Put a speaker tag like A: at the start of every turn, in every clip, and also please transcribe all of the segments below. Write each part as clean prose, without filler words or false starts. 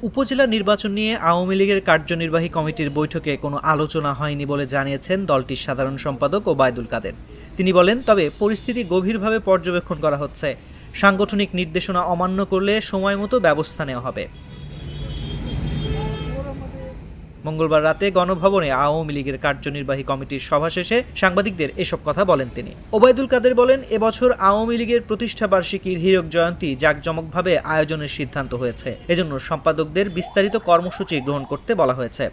A: উপজেলা নির্বাচন নিয়ে আওয়ামী লীগের কার্যনির্বাহী কমিটির বৈঠকে কোনো আলোচনা হয়নি বলে জানিয়েছেন দলটির সাধারণ সম্পাদক ওবায়দুল কাদের। তিনি বলেন, তবে পরিস্থিতি গভীরভাবে পর্যবেক্ষণ করা হচ্ছে। সাংগঠনিক নির্দেশনা অমান্য করলে সময়মতো ব্যবস্থা নেওয়া হবে। মঙ্গলবার রাতে গণভবনে আওয়ামী লীগের কার্যনির্বাহী কমিটির সভা শেষে সাংবাদিকদের এসব কথা বলেন তিনি। ওবায়দুল কাদের বলেন, এবছর আওয়ামী লীগের প্রতিষ্ঠা বার্ষিকীর হীরক জয়ন্তী জাঁকজমকভাবে আয়োজনের সিদ্ধান্ত হয়েছে। এজন্য সম্পাদকদের বিস্তারিত কর্মসূচি গ্রহণ করতে বলা হয়েছে।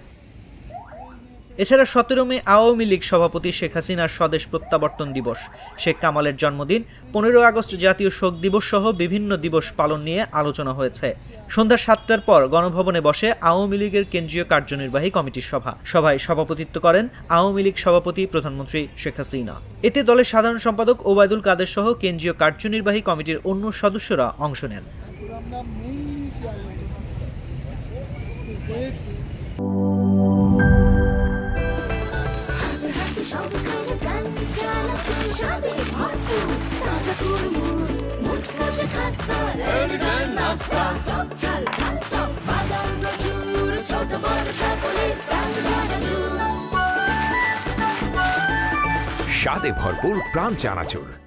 A: এছাড়া 17 মে আওয়ামী লীগ সভাপতি শেখ হাসিনার স্বদেশ প্রত্যাবর্তন দিবস, শেখ কামালের জন্মদিন, 15 আগস্ট জাতীয় শোক দিবস সহ বিভিন্ন দিবস পালন নিয়ে আলোচনা হয়েছে। সন্ধ্যা 7টার পর গণভবনে বসে আওয়ামী লীগের কেন্দ্রীয় কার্যনির্বাহী কমিটির সভায় সভাপতিত্ব করেন আওয়ামী লীগ সভাপতি প্রধানমন্ত্রী শেখ হাসিনা। এতে দলের সাধারণ সম্পাদক ওবায়দুল কাদের সহ কেন্দ্রীয় কার্যনির্বাহী কমিটির অন্য সদস্যরা অংশ নেন।
B: স্বাদে ভরপুর প্রাণ চানাচুর।